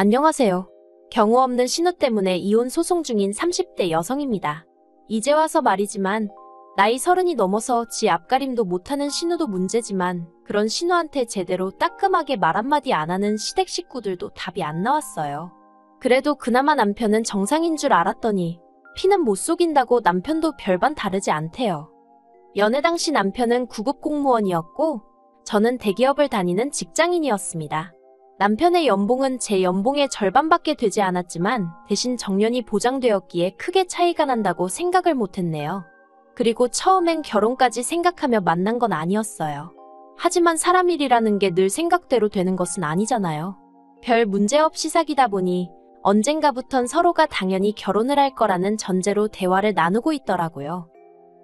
안녕하세요. 경우 없는 신우 때문에 이혼 소송 중인 30대 여성입니다. 이제 와서 말이지만 나이 30이 넘어서 지 앞가림도 못하는 신우도 문제지만 그런 신우한테 제대로 따끔하게 말 한마디 안 하는 시댁 식구들도 답이 안 나왔어요. 그래도 그나마 남편은 정상인 줄 알았더니 피는 못 속인다고 남편도 별반 다르지 않대요. 연애 당시 남편은 구급 공무원이었고 저는 대기업을 다니는 직장인이었습니다. 남편의 연봉은 제 연봉의 절반밖에 되지 않았지만 대신 정년이 보장되었기에 크게 차이가 난다고 생각을 못했네요. 그리고 처음엔 결혼까지 생각하며 만난 건 아니었어요. 하지만 사람 일이라는 게 늘 생각대로 되는 것은 아니잖아요. 별 문제 없이 사귀다 보니 언젠가부턴 서로가 당연히 결혼을 할 거라는 전제로 대화를 나누고 있더라고요.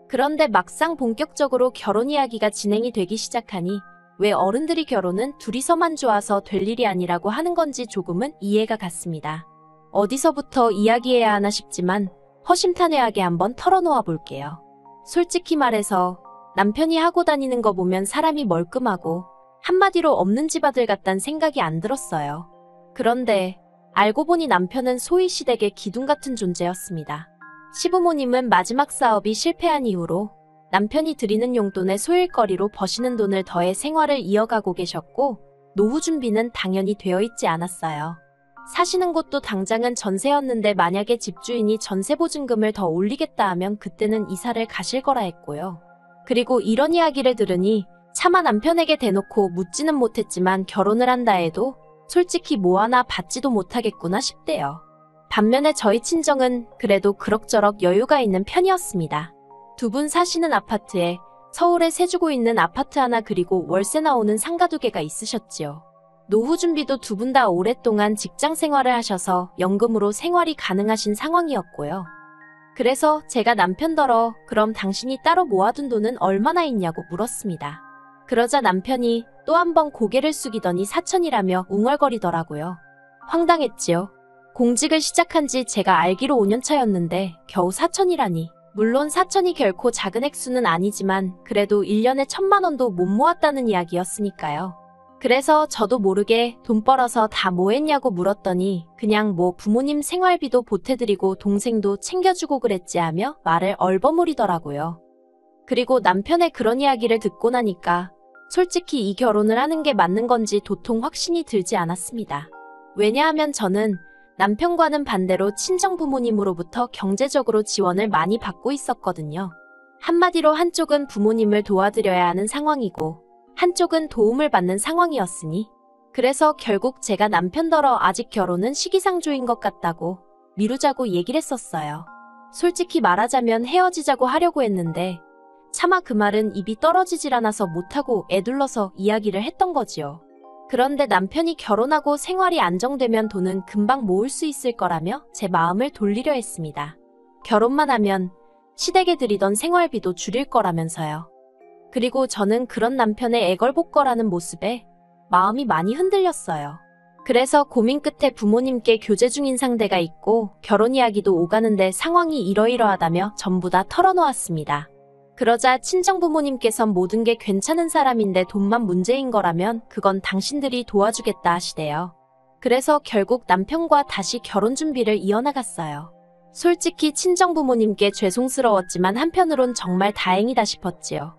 그런데 막상 본격적으로 결혼 이야기가 진행이 되기 시작하니 왜 어른들이 결혼은 둘이서만 좋아서 될 일이 아니라고 하는 건지 조금은 이해가 갔습니다. 어디서부터 이야기해야 하나 싶지만 허심탄회하게 한번 털어놓아 볼게요. 솔직히 말해서 남편이 하고 다니는 거 보면 사람이 멀끔하고 한마디로 없는 집아들 같단 생각이 안 들었어요. 그런데 알고 보니 남편은 소위 시댁의 기둥 같은 존재였습니다. 시부모님은 마지막 사업이 실패한 이후로 남편이 드리는 용돈에 소일거리로 버시는 돈을 더해 생활을 이어가고 계셨고 노후 준비는 당연히 되어 있지 않았어요. 사시는 곳도 당장은 전세였는데 만약에 집주인이 전세 보증금을 더 올리겠다 하면 그때는 이사를 가실 거라 했고요. 그리고 이런 이야기를 들으니 차마 남편에게 대놓고 묻지는 못했지만 결혼을 한다 해도 솔직히 뭐 하나 받지도 못하겠구나 싶대요. 반면에 저희 친정은 그래도 그럭저럭 여유가 있는 편이었습니다. 두 분 사시는 아파트에 서울에 세 주고 있는 아파트 하나 그리고 월세 나오는 상가 2개가 있으셨지요. 노후 준비도 두 분 다 오랫동안 직장 생활을 하셔서 연금으로 생활이 가능하신 상황이었고요. 그래서 제가 남편더러 그럼 당신이 따로 모아둔 돈은 얼마나 있냐고 물었습니다. 그러자 남편이 또 한 번 고개를 숙이더니 4천이라며 웅얼거리더라고요. 황당했지요. 공직을 시작한 지 제가 알기로 5년 차였는데 겨우 4천이라니. 물론 4천이 결코 작은 액수는 아니지만 그래도 1년에 1,000만 원도 못 모았다는 이야기였으니까요. 그래서 저도 모르게 돈 벌어서 다 뭐 했냐고 물었더니 그냥 뭐 부모님 생활비도 보태드리고 동생도 챙겨주고 그랬지 하며 말을 얼버무리더라고요. 그리고 남편의 그런 이야기를 듣고 나니까 솔직히 이 결혼을 하는 게 맞는 건지 도통 확신이 들지 않았습니다. 왜냐하면 저는 남편과는 반대로 친정부모님으로부터 경제적으로 지원을 많이 받고 있었거든요. 한마디로 한쪽은 부모님을 도와드려야 하는 상황이고 한쪽은 도움을 받는 상황이었으니 그래서 결국 제가 남편더러 아직 결혼은 시기상조인 것 같다고 미루자고 얘기를 했었어요. 솔직히 말하자면 헤어지자고 하려고 했는데 차마 그 말은 입이 떨어지질 않아서 못하고 애둘러서 이야기를 했던 거지요. 그런데 남편이 결혼하고 생활이 안정되면 돈은 금방 모을 수 있을 거라며 제 마음을 돌리려 했습니다. 결혼만 하면 시댁에 드리던 생활비도 줄일 거라면서요. 그리고 저는 그런 남편의 애걸복걸하는 모습에 마음이 많이 흔들렸어요. 그래서 고민 끝에 부모님께 교제 중인 상대가 있고 결혼 이야기도 오가는데 상황이 이러이러하다며 전부 다 털어놓았습니다. 그러자 친정부모님께선 모든 게 괜찮은 사람인데 돈만 문제인 거라면 그건 당신들이 도와주겠다 하시대요. 그래서 결국 남편과 다시 결혼 준비를 이어나갔어요. 솔직히 친정부모님께 죄송스러웠지만 한편으론 정말 다행이다 싶었지요.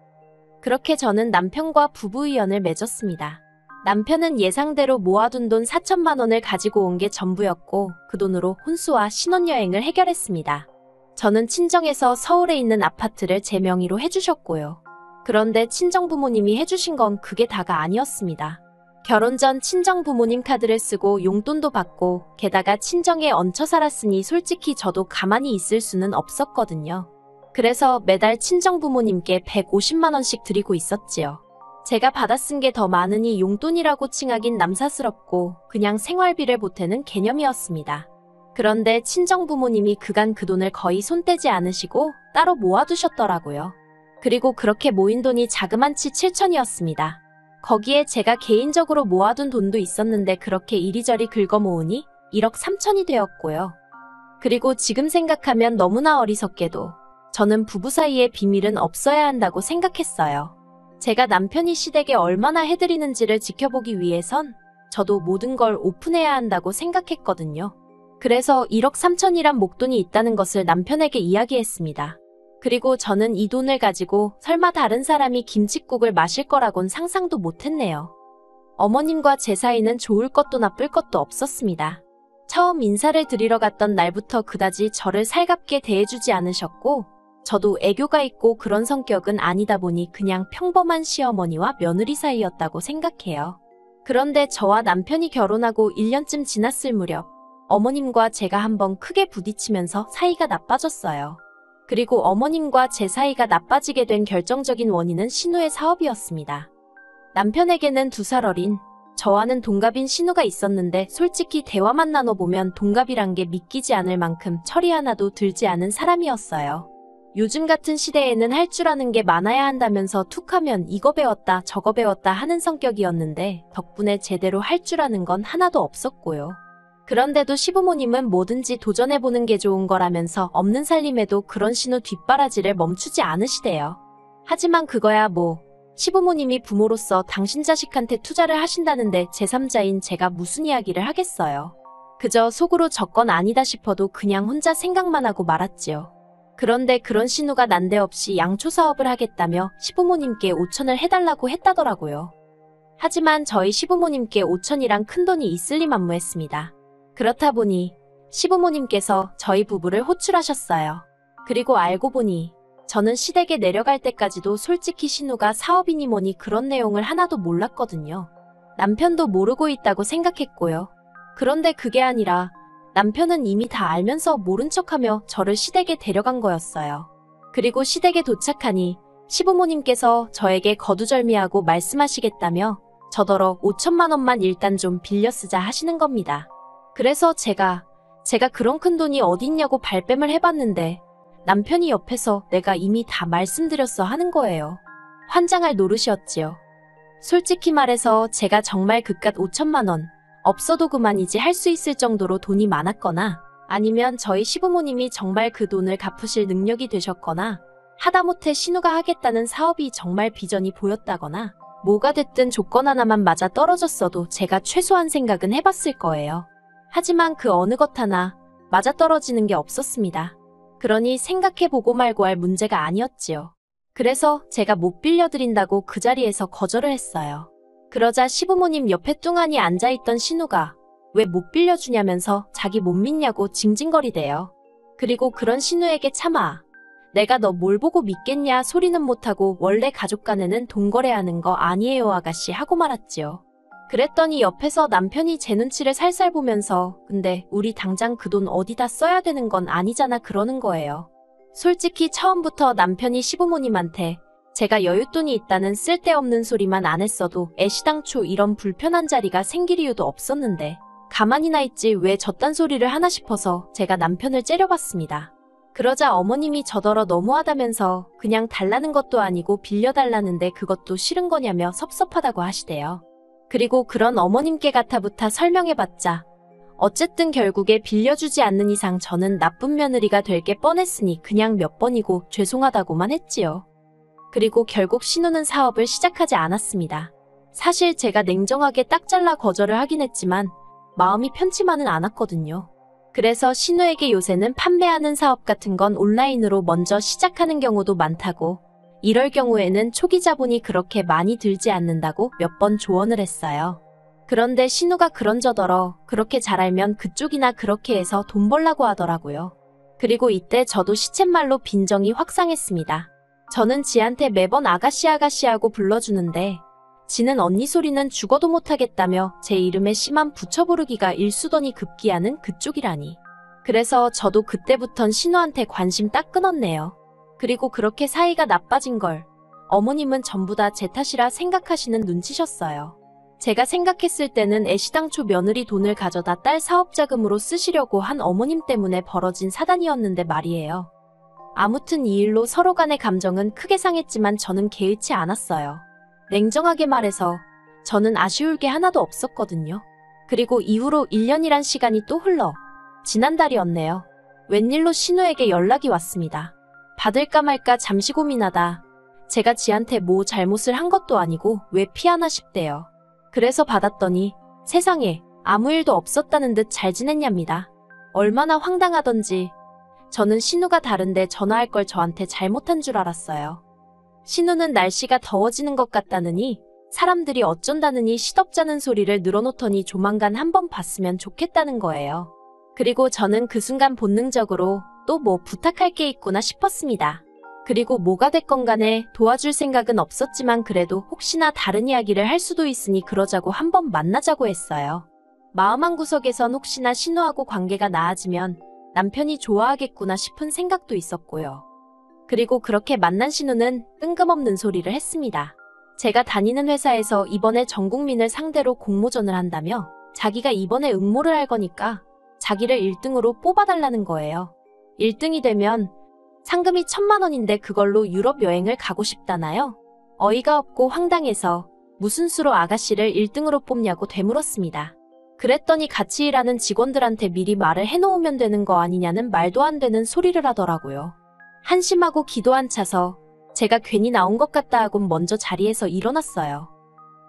그렇게 저는 남편과 부부의연을 맺었습니다. 남편은 예상대로 모아둔 돈 4천만 원을 가지고 온 게 전부였고 그 돈으로 혼수와 신혼여행을 해결했습니다. 저는 친정에서 서울에 있는 아파트를 제 명의로 해주셨고요. 그런데 친정부모님이 해주신 건 그게 다가 아니었습니다. 결혼 전 친정부모님 카드를 쓰고 용돈도 받고 게다가 친정에 얹혀 살았으니 솔직히 저도 가만히 있을 수는 없었거든요. 그래서 매달 친정부모님께 150만 원씩 드리고 있었지요. 제가 받아 쓴 게 더 많으니 용돈이라고 칭하긴 남사스럽고 그냥 생활비를 보태는 개념이었습니다. 그런데 친정부모님이 그간 그 돈을 거의 손 떼지 않으시고 따로 모아두셨더라고요. 그리고 그렇게 모인 돈이 자그만치 7천이었습니다. 거기에 제가 개인적으로 모아둔 돈도 있었는데 그렇게 이리저리 긁어 모으니 1억 3천이 되었고요. 그리고 지금 생각하면 너무나 어리석게도 저는 부부 사이에 비밀은 없어야 한다고 생각했어요. 제가 남편이 시댁에 얼마나 해드리는지를 지켜보기 위해선 저도 모든 걸 오픈해야 한다고 생각했거든요. 그래서 1억 3천이란 목돈이 있다는 것을 남편에게 이야기했습니다. 그리고 저는 이 돈을 가지고 설마 다른 사람이 김칫국을 마실 거라곤 상상도 못했네요. 어머님과 제 사이는 좋을 것도 나쁠 것도 없었습니다. 처음 인사를 드리러 갔던 날부터 그다지 저를 살갑게 대해주지 않으셨고 저도 애교가 있고 그런 성격은 아니다 보니 그냥 평범한 시어머니와 며느리 사이였다고 생각해요. 그런데 저와 남편이 결혼하고 1년쯤 지났을 무렵 어머님과 제가 한번 크게 부딪히면서 사이가 나빠졌어요. 그리고 어머님과 제 사이가 나빠지게 된 결정적인 원인은 신우의 사업이었습니다. 남편에게는 2살 어린 저와는 동갑인 신우가 있었는데 솔직히 대화만 나눠보면 동갑이란 게 믿기지 않을 만큼 철이 하나도 들지 않은 사람이었어요. 요즘 같은 시대에는 할 줄 아는 게 많아야 한다면서 툭하면 이거 배웠다 저거 배웠다 하는 성격이었는데 덕분에 제대로 할 줄 아는 건 하나도 없었고요. 그런데도 시부모님은 뭐든지 도전해보는 게 좋은 거라면서 없는 살림에도 그런 신우 뒷바라지를 멈추지 않으시대요. 하지만 그거야 뭐 시부모님이 부모로서 당신 자식한테 투자를 하신다는데 제3자인 제가 무슨 이야기를 하겠어요. 그저 속으로 저건 아니다 싶어도 그냥 혼자 생각만 하고 말았지요. 그런데 그런 신우가 난데없이 양초 사업을 하겠다며 시부모님께 5천을 해달라고 했다더라고요. 하지만 저희 시부모님께 5천이란 큰돈이 있을 리 만무했습니다. 그렇다 보니 시부모님께서 저희 부부를 호출하셨어요. 그리고 알고 보니 저는 시댁에 내려갈 때까지도 솔직히 신우가 사업이니 뭐니 그런 내용을 하나도 몰랐거든요. 남편도 모르고 있다고 생각했고요. 그런데 그게 아니라 남편은 이미 다 알면서 모른 척하며 저를 시댁에 데려간 거였어요. 그리고 시댁에 도착하니 시부모님께서 저에게 거두절미하고 말씀하시겠다며 저더러 5천만 원만 일단 좀 빌려 쓰자 하시는 겁니다. 그래서 제가 그런 큰 돈이 어딨냐고 발뺌을 해봤는데 남편이 옆에서 내가 이미 다 말씀드렸어 하는 거예요. 환장할 노릇이었지요. 솔직히 말해서 제가 정말 그깟 5천만 원 없어도 그만이지 할 수 있을 정도로 돈이 많았거나 아니면 저희 시부모님이 정말 그 돈을 갚으실 능력이 되셨거나 하다못해 신우가 하겠다는 사업이 정말 비전이 보였다거나 뭐가 됐든 조건 하나만 맞아 떨어졌어도 제가 최소한 생각은 해봤을 거예요. 하지만 그 어느 것 하나 맞아떨어지는 게 없었습니다. 그러니 생각해보고 말고 할 문제가 아니었지요. 그래서 제가 못 빌려드린다고 그 자리에서 거절을 했어요. 그러자 시부모님 옆에 뚱하니 앉아있던 신우가 왜 못 빌려주냐면서 자기 못 믿냐고 징징거리대요. 그리고 그런 신우에게 차마 내가 너 뭘 보고 믿겠냐 소리는 못하고 원래 가족 간에는 돈 거래하는 거 아니에요 아가씨 하고 말았지요. 그랬더니 옆에서 남편이 제 눈치를 살살 보면서 근데 우리 당장 그 돈 어디다 써야 되는 건 아니잖아 그러는 거예요. 솔직히 처음부터 남편이 시부모님한테 제가 여윳돈이 있다는 쓸데없는 소리만 안 했어도 애시당초 이런 불편한 자리가 생길 이유도 없었는데 가만히나 있지 왜 저딴 소리를 하나 싶어서 제가 남편을 째려봤습니다. 그러자 어머님이 저더러 너무하다면서 그냥 달라는 것도 아니고 빌려달라는데 그것도 싫은 거냐며 섭섭하다고 하시대요. 그리고 그런 어머님께 가타부타 설명해봤자 어쨌든 결국에 빌려주지 않는 이상 저는 나쁜 며느리가 될 게 뻔했으니 그냥 몇 번이고 죄송하다고만 했지요. 그리고 결국 신우는 사업을 시작하지 않았습니다. 사실 제가 냉정하게 딱 잘라 거절을 하긴 했지만 마음이 편치만은 않았거든요. 그래서 신우에게 요새는 판매하는 사업 같은 건 온라인으로 먼저 시작하는 경우도 많다고 이럴 경우에는 초기 자본이 그렇게 많이 들지 않는다고 몇 번 조언을 했어요. 그런데 신우가 그런저더러 그렇게 잘 알면 그쪽이나 그렇게 해서 돈 벌라고 하더라고요. 그리고 이때 저도 시쳇말로 빈정이 확상했습니다. 저는 지한테 매번 아가씨 아가씨하고 불러주는데 지는 언니 소리는 죽어도 못하겠다며 제 이름에 심한 부처 부르기가 일수더니 급기야는 그쪽이라니. 그래서 저도 그때부턴 신우한테 관심 딱 끊었네요. 그리고 그렇게 사이가 나빠진 걸 어머님은 전부 다 제 탓이라 생각하시는 눈치셨어요. 제가 생각했을 때는 애시당초 며느리 돈을 가져다 딸 사업 자금으로 쓰시려고 한 어머님 때문에 벌어진 사단이었는데 말이에요. 아무튼 이 일로 서로 간의 감정은 크게 상했지만 저는 개의치 않았어요. 냉정하게 말해서 저는 아쉬울 게 하나도 없었거든요. 그리고 이후로 1년이란 시간이 또 흘러 지난달이었네요. 웬일로 신우에게 연락이 왔습니다. 받을까 말까 잠시 고민하다 제가 지한테 뭐 잘못을 한 것도 아니고 왜 피하나 싶대요. 그래서 받았더니 세상에 아무 일도 없었다는 듯 잘 지냈냐입니다. 얼마나 황당하던지 저는 신우가 다른데 전화할 걸 저한테 잘못한 줄 알았어요. 신우는 날씨가 더워지는 것 같다느니 사람들이 어쩐다느니 시덥잖은 소리를 늘어놓더니 조만간 한번 봤으면 좋겠다는 거예요. 그리고 저는 그 순간 본능적으로 또 뭐 부탁할 게 있구나 싶었습니다. 그리고 뭐가 됐건 간에 도와줄 생각은 없었지만 그래도 혹시나 다른 이야기를 할 수도 있으니 그러자고 한번 만나자고 했어요. 마음 한구석에선 혹시나 신우하고 관계가 나아지면 남편이 좋아하겠구나 싶은 생각도 있었고요. 그리고 그렇게 만난 신우는 뜬금없는 소리를 했습니다. 제가 다니는 회사에서 이번에 전 국민을 상대로 공모전을 한다며 자기가 이번에 응모를 할 거니까 자기를 1등으로 뽑아달라는 거예요. 1등이 되면 상금이 1,000만 원인데 그걸로 유럽 여행을 가고 싶다나요? 어이가 없고 황당해서 무슨 수로 아가씨를 1등으로 뽑냐고 되물었습니다. 그랬더니 같이 일하는 직원들한테 미리 말을 해놓으면 되는 거 아니냐는 말도 안 되는 소리를 하더라고요. 한심하고 기도 안 차서 제가 괜히 나온 것 같다 하고 먼저 자리에서 일어났어요.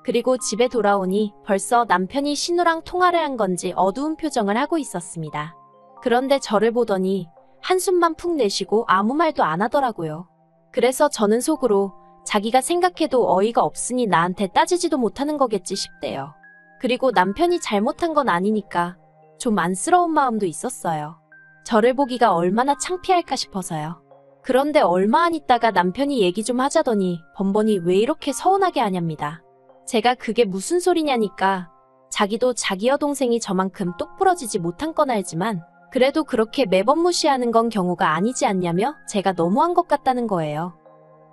그리고 집에 돌아오니 벌써 남편이 신우랑 통화를 한 건지 어두운 표정을 하고 있었습니다. 그런데 저를 보더니 한숨만 푹 내쉬고 아무 말도 안 하더라고요. 그래서 저는 속으로 자기가 생각해도 어이가 없으니 나한테 따지지도 못하는 거겠지 싶대요. 그리고 남편이 잘못한 건 아니니까 좀 안쓰러운 마음도 있었어요. 저를 보기가 얼마나 창피할까 싶어서요. 그런데 얼마 안 있다가 남편이 얘기 좀 하자더니 번번이 왜 이렇게 서운하게 하냐입니다. 제가 그게 무슨 소리냐니까 자기도 자기 여동생이 저만큼 똑부러지지 못한 건 알지만 그래도 그렇게 매번 무시하는 건 경우가 아니지 않냐며 제가 너무한 것 같다는 거예요.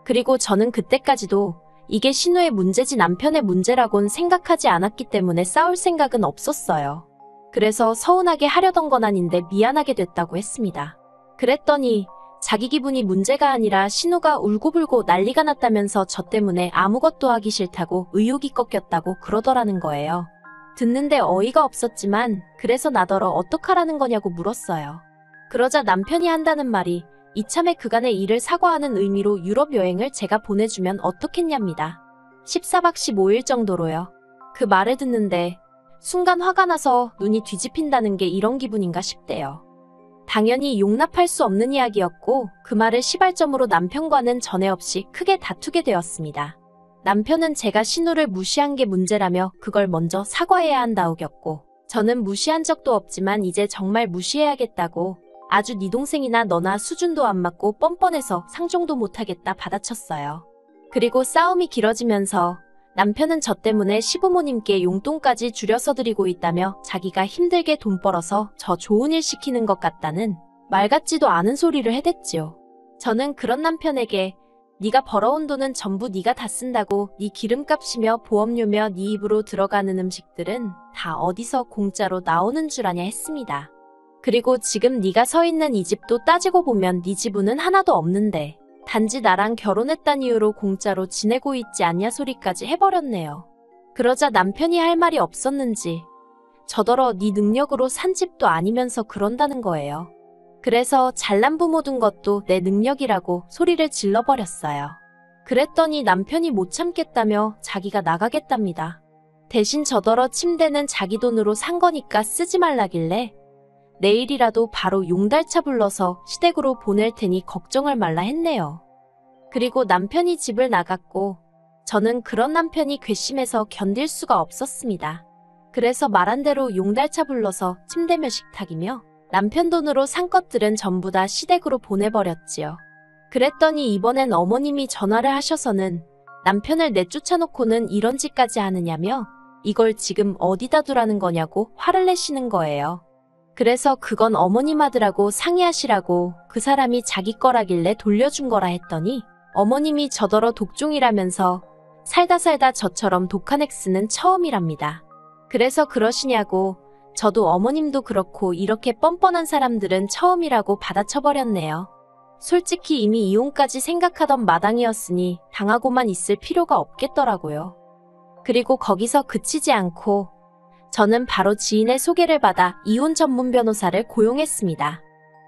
그리고 저는 그때까지도 이게 신우의 문제지 남편의 문제라곤 생각하지 않았기 때문에 싸울 생각은 없었어요. 그래서 서운하게 하려던 건 아닌데 미안하게 됐다고 했습니다. 그랬더니 자기 기분이 문제가 아니라 신우가 울고불고 난리가 났다면서 저 때문에 아무것도 하기 싫다고 의욕이 꺾였다고 그러더라는 거예요. 듣는데 어이가 없었지만 그래서 나더러 어떡하라는 거냐고 물었어요. 그러자 남편이 한다는 말이 이참에 그간의 일을 사과하는 의미로 유럽 여행을 제가 보내주면 어떻겠냐입니다. 14박 15일 정도로요. 그 말을 듣는데 순간 화가 나서 눈이 뒤집힌다는 게 이런 기분인가 싶대요. 당연히 용납할 수 없는 이야기였고 그 말을 시발점으로 남편과는 전에 없이 크게 다투게 되었습니다. 남편은 제가 신우를 무시한 게 문제라며 그걸 먼저 사과해야 한다우겼고 저는 무시한 적도 없지만 이제 정말 무시해야겠다고 아주 네 동생이나 너나 수준도 안 맞고 뻔뻔해서 상종도 못하겠다 받아쳤어요. 그리고 싸움이 길어지면서 남편은 저 때문에 시부모님께 용돈까지 줄여서 드리고 있다며 자기가 힘들게 돈 벌어서 저 좋은 일 시키는 것 같다는 말 같지도 않은 소리를 해댔지요. 저는 그런 남편에게 네가 벌어온 돈은 전부 네가 다 쓴다고 네 기름값이며 보험료며 네 입으로 들어가는 음식들은 다 어디서 공짜로 나오는 줄 아냐 했습니다. 그리고 지금 네가 서 있는 이 집도 따지고 보면 네 지분은 하나도 없는데 단지 나랑 결혼했단 이유로 공짜로 지내고 있지 않냐 소리까지 해버렸네요. 그러자 남편이 할 말이 없었는지 저더러 네 능력으로 산 집도 아니면서 그런다는 거예요. 그래서 잘난 부모 둔 것도 내 능력이라고 소리를 질러버렸어요. 그랬더니 남편이 못 참겠다며 자기가 나가겠답니다. 대신 저더러 침대는 자기 돈으로 산 거니까 쓰지 말라길래 내일이라도 바로 용달차 불러서 시댁으로 보낼 테니 걱정을 말라 했네요. 그리고 남편이 집을 나갔고 저는 그런 남편이 괘씸해서 견딜 수가 없었습니다. 그래서 말한 대로 용달차 불러서 침대 몇 식탁이며 남편 돈으로 산 것들은 전부 다 시댁으로 보내버렸지요. 그랬더니 이번엔 어머님이 전화를 하셔서는 남편을 내쫓아놓고는 이런 짓까지 하느냐며 이걸 지금 어디다 두라는 거냐고 화를 내시는 거예요. 그래서 그건 어머님 아들하고 상의하시라고 그 사람이 자기 거라길래 돌려준 거라 했더니 어머님이 저더러 독종이라면서 살다 저처럼 독한 엑스는 처음이랍니다. 그래서 그러시냐고 저도 어머님도 그렇고 이렇게 뻔뻔한 사람들은 처음이라고 받아쳐버렸네요. 솔직히 이미 이혼까지 생각하던 마당이었으니 당하고만 있을 필요가 없겠더라고요. 그리고 거기서 그치지 않고 저는 바로 지인의 소개를 받아 이혼 전문 변호사를 고용했습니다.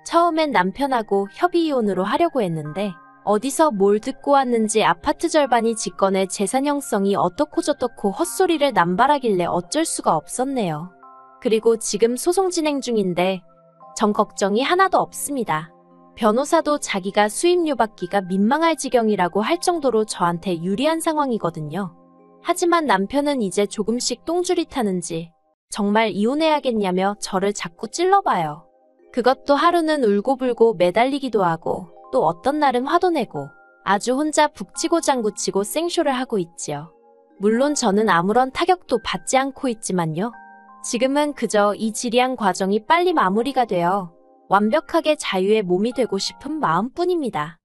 처음엔 남편하고 협의 이혼으로 하려고 했는데 어디서 뭘 듣고 왔는지 아파트 절반이 직권의 재산 형성이 어떻고 저떻고 헛소리를 남발하길래 어쩔 수가 없었네요. 그리고 지금 소송 진행 중인데 전 걱정이 하나도 없습니다. 변호사도 자기가 수임료 받기가 민망할 지경이라고 할 정도로 저한테 유리한 상황이거든요. 하지만 남편은 이제 조금씩 똥줄이 타는지 정말 이혼해야겠냐며 저를 자꾸 찔러봐요. 그것도 하루는 울고불고 매달리기도 하고 또 어떤 날은 화도 내고 아주 혼자 북치고 장구치고 생쇼를 하고 있지요. 물론 저는 아무런 타격도 받지 않고 있지만요. 지금은 그저 이 지리한 과정이 빨리 마무리가 되어 완벽하게 자유의 몸이 되고 싶은 마음뿐입니다.